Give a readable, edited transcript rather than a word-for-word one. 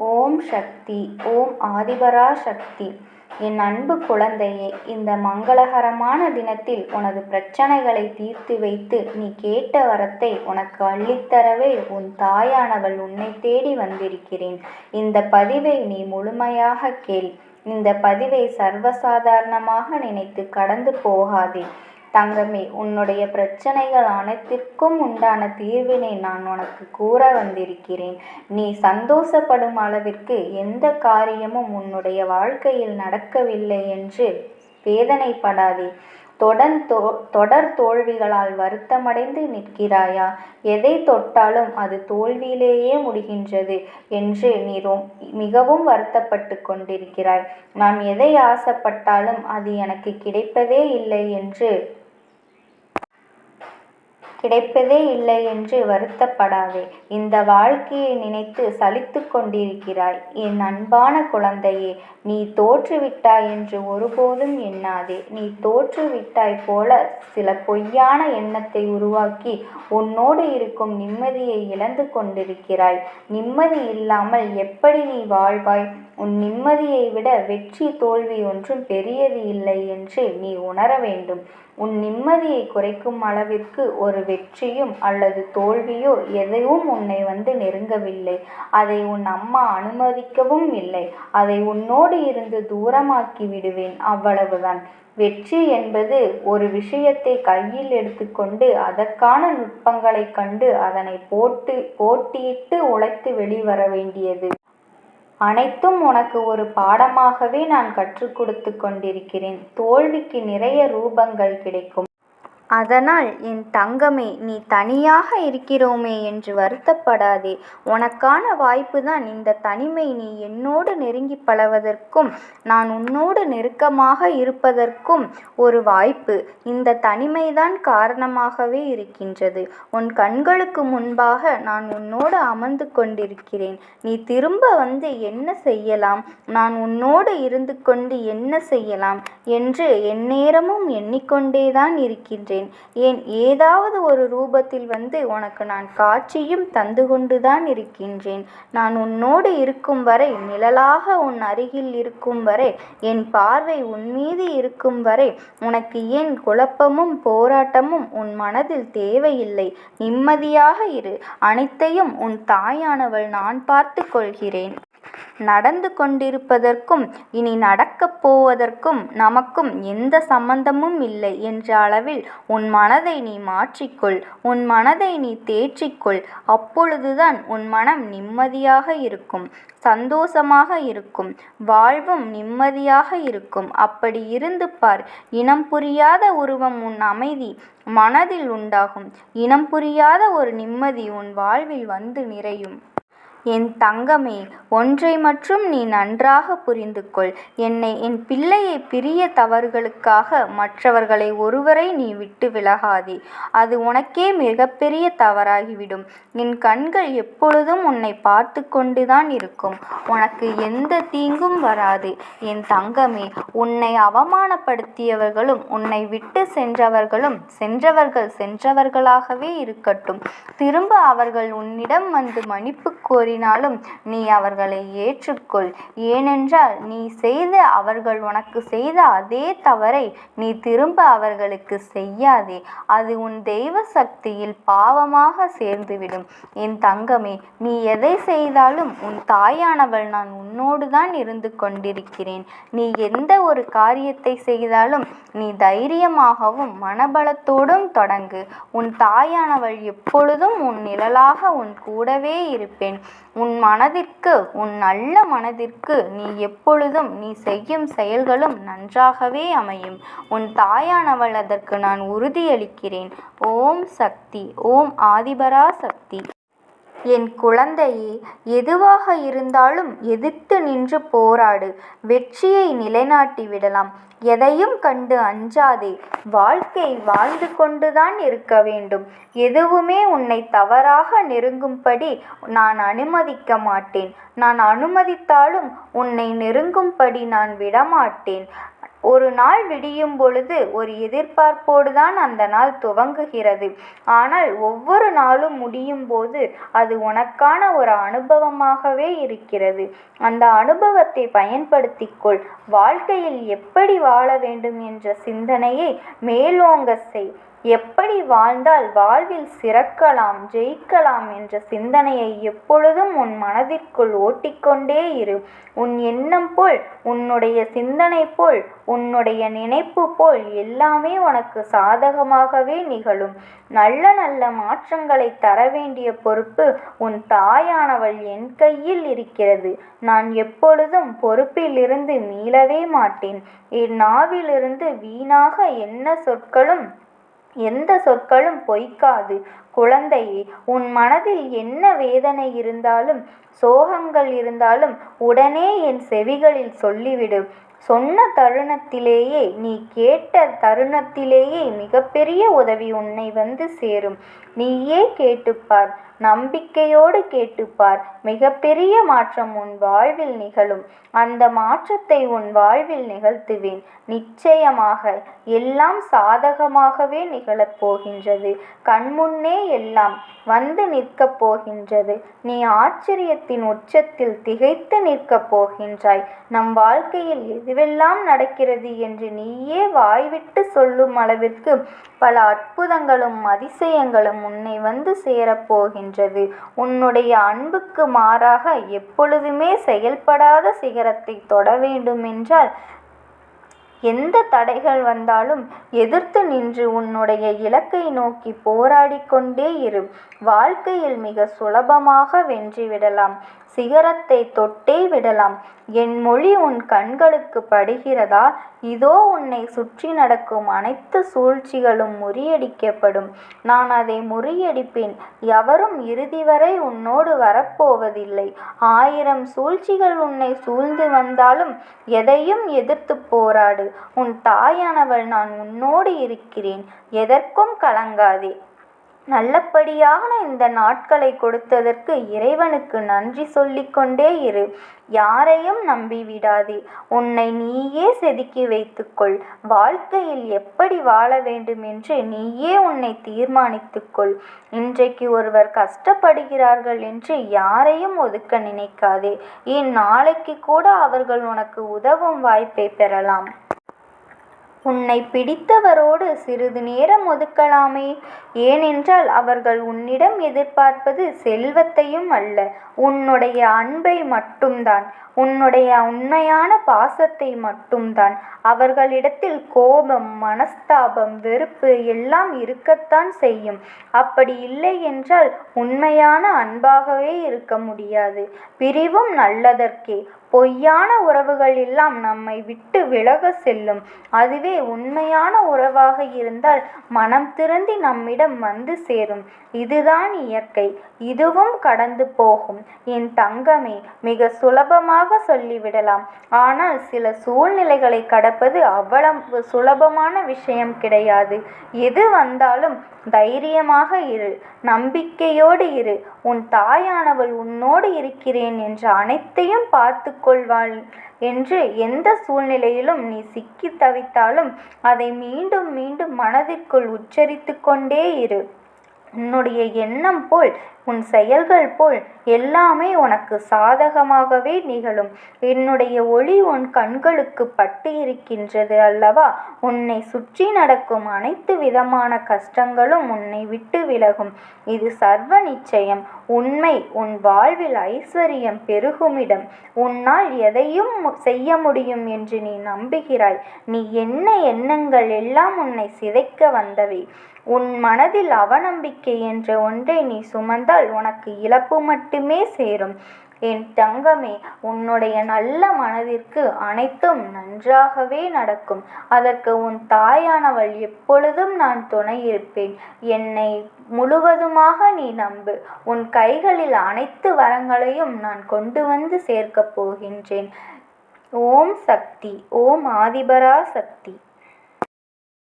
ஓம் சக்தி. ஓம் ஆதிபரா சக்தி. என் அன்பு குழந்தையே, இந்த மங்களகரமான தினத்தில் உனது பிரச்சனைகளை தீர்த்து வைத்து நீ கேட்ட வரத்தை உனக்கு அள்ளித்தரவே உன் தாயானவள் உன்னை தேடி வந்திருக்கிறேன். இந்த பதிவை நீ முழுமையாக கேள். இந்த பதிவை சர்வசாதாரணமாக நினைத்து கடந்து போகாதே. தங்கமே, உன்னுடைய பிரச்சனைகள் அனைத்திற்கும் உண்டான தீர்வினை நான் உனக்கு கூற வந்திருக்கிறேன். நீ சந்தோஷப்படும் அளவிற்கு எந்த காரியமும் உன்னுடைய வாழ்க்கையில் நடக்கவில்லை என்று வேதனைப்படாதே. தொடர் தோல்விகளால் வருத்தமடைந்து நிற்கிறாயா? எதை தொட்டாலும் அது தோல்வியிலேயே முடிகின்றது என்று நீ மிகவும் வருத்தப்பட்டு கொண்டிருக்கிறாய். நான் எதை ஆசைப்பட்டாலும் அது எனக்கு கிடைப்பதே இல்லை என்று வருத்தப்படாதே. இந்த வாழ்க்கையை நினைத்து சலித்து கொண்டிருக்கிறாய். என் அன்பான குழந்தையே, நீ தோற்றுவிட்டாய் என்று ஒருபோதும் எண்ணாதே. நீ தோற்றுவிட்டாய் போல சில பொய்யான எண்ணத்தை உருவாக்கி உன்னோடு இருக்கும் நிம்மதியை இழந்து கொண்டிருக்கிறாய். நிம்மதி இல்லாமல் எப்படி நீ வாழ்வாய்? உன் நிம்மதியை விட வெற்றி தோல்வி ஒன்றும் பெரியது இல்லை என்று நீ உணர வேண்டும். உன் நிம்மதியை குறைக்கும் அளவிற்கு ஒரு வெற்றியும் அல்லது தோல்வியோ எதுவும் உன்னை வந்து நெருங்கவில்லை. அதை உன் அம்மா அனுமதிக்கவும் இல்லை. அதை உன்னோடு இருந்து தூரமாக்கி விடுவேன், அவ்வளவுதான். வெற்றி என்பது ஒரு விஷயத்தை கையில் எடுத்துக்கொண்டு அதற்கான நுட்பங்களை கண்டு அதனை போட்டியிட்டு உழைத்து வெளிவர வேண்டியது. அனைத்தும் உனக்கு ஒரு பாடமாகவே நான் கற்றுக் கொடுத்து கொண்டிருக்கிறேன். தோல்விக்கு நிறைய ரூபங்கள் கிடைக்கும். அதனால் என் தங்கமே, நீ தனியாக இருக்கிறோமே என்று வருத்தப்படாதே. உனக்கான வாய்ப்புதான் இந்த தனிமை. நீ என்னோடு நெருங்கி பழவதற்கும் நான் உன்னோடு நெருக்கமாக இருப்பதற்கும் ஒரு வாய்ப்பு. இந்த தனிமைதான் காரணமாகவே இருக்கின்றது. உன் கண்களுக்கு முன்பாக நான் உன்னோடு அமர்ந்து கொண்டிருக்கிறேன். நீ திரும்ப வந்து என்ன செய்யலாம், நான் உன்னோடு இருந்து கொண்டு என்ன செய்யலாம் என்று எந்நேரமும் எண்ணிக்கொண்டேதான் இருக்கின்றேன். ஏன் ஏதாவது ஒரு ரூபத்தில் வந்து உனக்கு நான் காட்சியும் தந்து கொண்டுதான் இருக்கின்றேன். நான் உன்னோடு இருக்கும் வரை, நிழலாக உன் அருகில் இருக்கும் வரை, என் பார்வை உன் மீது இருக்கும் வரை உனக்கு ஏன் குழப்பமும் போராட்டமும் உன் மனதில் தேவையில்லை. நிம்மதியாக இரு. அனைத்தையும் உன் தாயானவள் நான் பார்த்து கொள்கிறேன். நடந்து கொண்டிருப்பதற்கும் இனி நடக்கப் போவதற்கும் நமக்கும் எந்த சம்பந்தமும் இல்லை என்ற அளவில் உன் மனதை நீ மாற்றிக்கொள். உன் மனதை நீ தேற்றிக்கொள். அப்பொழுதுதான் உன் மனம் நிம்மதியாக இருக்கும், சந்தோஷமாக இருக்கும், வாழ்வும் நிம்மதியாக இருக்கும். அப்படி இருந்து பார். இனம் புரியாத உருவம் உன் அமைதி மனதில் உண்டாகும். இனம் புரியாத ஒரு நிம்மதி உன் வாழ்வில் வந்து நிறையும். என் தங்கமே, ஒன்றை மட்டும் நீ நன்றாக புரிந்து கொள். என் பிள்ளையை பிரிய தவறுகளுக்காக மற்றவர்களை ஒருவரை நீ விட்டு விலகாதே. அது உனக்கே மிகப்பெரிய தவறாகிவிடும். என் கண்கள் எப்பொழுதும் உன்னை பார்த்து கொண்டுதான் இருக்கும். உனக்கு எந்த தீங்கும் வராது. என் தங்கமே, உன்னை அவமானப்படுத்தியவர்களும் உன்னை விட்டு சென்றவர்களும் சென்றவர்களாகவே இருக்கட்டும். திரும்ப அவர்கள் உன்னிடம் வந்து மன்னிப்பு கோரி நீ அவர்களை ஏற்றுக்கொள். ஏனென்றால் அவர்கள் உனக்கு செய்த அதே தவறை நீ திரும்ப அவர்களுக்கு செய்யாதே. அது உன் தெய்வ சக்தியில் பாவமாக சேர்ந்துவிடும். என் தங்கமே, நீ எதை செய்தாலும் உன் தாயானவள் நான் உன்னோடு தான் இருந்து கொண்டிருக்கிறேன். நீ எந்த ஒரு காரியத்தை செய்தாலும் நீ தைரியமாகவும் மனபலத்தோடும் தொடங்கு. உன் தாயானவள் எப்பொழுதும் உன் நிழலாக உன் கூடவே இருப்பேன். உன் நல்ல மனதிற்கு நீ எப்பொழுதும் நீ செய்யும் செயல்களும் நன்றாகவே அமையும். உன் தாயானவள் அதற்கு நான் உறுதியளிக்கிறேன். ஓம் சக்தி. ஓம் ஆதிபரா சக்தி. என் குழந்தையே, எதுவாக இருந்தாலும் எதிர்த்து நின்று போராடு. வெற்றியை நிலைநாட்டி விடலாம். எதையும் கண்டு அஞ்சாதே. வாழ்க்கை வாழ்ந்து கொண்டுதான் இருக்க வேண்டும். எதுவுமே உன்னை தவறாக நெருங்கும்படி நான் அனுமதிக்க மாட்டேன். நான் அனுமதித்தாலும் உன்னை நெருங்கும்படி நான் விடமாட்டேன். ஒரு நாள் விடியும் பொழுது ஒரு எதிர்பார்ப்போடுதான் அந்த நாள் துவங்குகிறது. ஆனால் ஒவ்வொரு நாளும் முடியும் போது அது உனக்கான ஒரு அனுபவமாகவே இருக்கிறது. அந்த அனுபவத்தை பயன்படுத்திக்கொள். வாழ்க்கையில் எப்படி வாழ வேண்டும் என்ற சிந்தனையை மேலோங்க செய். எப்படி வாழ்ந்தால் வாழ்வில் சிறக்கலாம், ஜெயிக்கலாம் என்ற சிந்தனையை எப்பொழுதும் உன் மனதிற்குள் ஓட்டிக்கொண்டே இரு. உன் எண்ணம் போல், உன்னுடைய சிந்தனை போல், உன்னுடைய நினைப்பு போல் எல்லாமே உனக்கு சாதகமாகவே நிகழும். நல்ல நல்ல மாற்றங்களை தர வேண்டிய பொறுப்பு உன் தாயானவள் என் கையில் இருக்கிறது. நான் எப்பொழுதும் பொறுப்பிலிருந்து மீளவே மாட்டேன். என் நாவிலிருந்து வீணாக எந்த சொற்களும் பொய்க்காது. குழந்தையே, உன் மனதில் என்ன வேதனை இருந்தாலும், சோகங்கள் இருந்தாலும் உடனே என் செவிகளில் சொல்லிவிடு. சொன்ன தருணத்திலேயே, நீ கேட்ட தருணத்திலேயே மிகப்பெரிய உதவி உன்னை வந்து சேரும். நீயே கேட்டுப்பார், நம்பிக்கையோடு கேட்டுப்பார். மிகப்பெரிய மாற்றம் உன் வாழ்வில் நிகழும். அந்த மாற்றத்தை உன் வாழ்வில் நிகழ்த்துவேன். நிச்சயமாக எல்லாம் சாதகமாகவே நிகழப் போகின்றது. கண்முன்னே எல்லாம் வந்து நிற்கப் போகின்றது. நீ ஆச்சரியத்தின் உச்சத்தில் திகைத்து நிற்கப் போகின்றாய். நம் வாழ்க்கையில் எதுவெல்லாம் நடக்கிறது என்று நீயே வாய்விட்டு சொல்லும் அளவிற்கு பல அற்புதங்களும் அதிசயங்களும் உன்னை வந்து சேரப்போகின்றது. உன்னுடைய அன்புக்கு மாறாக எப்பொழுதுமே செயல்படாத சிகரத்தை தொட வேண்டுமென்றால் எந்த தடைகள் வந்தாலும் எதிர்த்து நின்று உன்னுடைய இலக்கை நோக்கி போராடி கொண்டே இரு. வாழ்க்கையில் மிக சுலபமாக வென்றுவிடலாம். சிகரத்தை தொட்டே விடலாம். என் மொழி உன் கண்களுக்கு படுகிறதா? இதோ உன்னை சுற்றி நடக்கும் அனைத்து சூழ்ச்சிகளும் முறியடிக்கப்படும். நான் அதை முறியடிப்பேன். எவரும் இறுதி வரை உன்னோடு வரப்போவதில்லை. 1000 சூழ்ச்சிகள் உன்னை சூழ்ந்து வந்தாலும் எதையும் எதிர்த்து போராடு. உன் தாயானவள் நான் உன்னோடு இருக்கிறேன். எதற்கும் கலங்காதே. நல்லபடியான இந்த நாட்களை கொடுத்ததற்கு இறைவனுக்கு நன்றி சொல்லிக்கொண்டே இரு. யாரையும் நம்பிவிடாதே. உன்னை நீயே செதுக்கி வைத்துக்கொள். வாழ்க்கையில் எப்படி வாழ வேண்டும் என்று நீயே உன்னை தீர்மானித்துக்கொள். இன்றைக்கு ஒருவர் கஷ்டப்படுகிறார்கள் என்று யாரையும் ஒதுக்க நினைக்காதே. ஏன் நாளைக்கு கூட அவர்கள் உனக்கு உதவும் வாய்ப்பை பெறலாம். உன்னை பிடித்தவரோடு சிறிது நேரம் ஒதுக்கலாமே. ஏனென்றால் அவர்கள் உன்னிடம் எதிர்பார்ப்பது செல்வத்தையும் அல்ல, உன்னுடைய அன்பை மட்டும்தான், உன்னுடைய உண்மையான பாசத்தை மட்டும்தான். அவர்களிடத்தில் கோபம், மனஸ்தாபம், வெறுப்பு எல்லாம் இருக்கத்தான் செய்யும். அப்படி இல்லை என்றால் உண்மையான அன்பாகவே இருக்க முடியாது. பிரிவும் நல்லதற்கே. பொய்யான உறவுகள் எல்லாம் நம்மை விட்டு விலக செல்லும். அதுவே உண்மையான உறவாக இருந்தால் மனம் திறந்து நம்மிடம் வந்து சேரும். இதுதான் இயற்கை. இதுவும் கடந்து போகும். என் தங்கமே, மிக சுலபமாக சொல்லிவிடலாம். ஆனால் சில சூழ்நிலைகளை கடப்பது அவ்வளவு சுலபமான விஷயம் கிடையாது. எது வந்தாலும் தைரியமாக இரு. நம்பிக்கையோடு இரு. உன் தாயானவள் உன்னோடு இருக்கிறேன் என்று அனைத்தையும் பார்த்து கொள்வாள் என்று எந்த சூழ்நிலையிலும் நீ சிக்கி தவித்தாலும் அதை மீண்டும் மீண்டும் மனதிற்குள் உச்சரித்து கொண்டே இரு. உன்னுடைய எண்ணம் போல், உன் செயல்கள் போல் எல்லாமே உனக்கு சாதகமாகவே நிகழும். என்னுடைய ஒளி உன் கண்களுக்கு பட்டு இருக்கின்றது அல்லவா? உன்னை சுற்றி நடக்கும் அனைத்து விதமான கஷ்டங்களும் உன்னை விட்டு விலகும். இது சர்வ நிச்சயம். உண்மை. உன் வாழ்வில் ஐஸ்வர்யம் பெருகுமிடம். உன்னால் எதையும் செய்ய முடியும் என்று நீ நம்புகிறாய். நீ என்ன எண்ணங்கள் எல்லாம் உன்னை சிதைக்க வந்தவை. உன் மனதில் அவநம்பிக்கை என்ற ஒன்றை நீ சுமந்தால் உனக்கு இழப்பு மட்டுமே சேரும். என் தங்கமே, உன்னுடைய நல்ல மனதிற்கு அனைத்தும் நன்றாகவே நடக்கும். அதற்கு உன் தாயானவள் எப்பொழுதும் நான் துணை இருப்பேன். என்னை முழுவதுமாக நீ நம்பு. உன் கைகளில் அனைத்து வரங்களையும் நான் கொண்டு வந்து சேர்க்கப் போகின்றேன். ஓம் சக்தி. ஓம் ஆதிபரா சக்தி.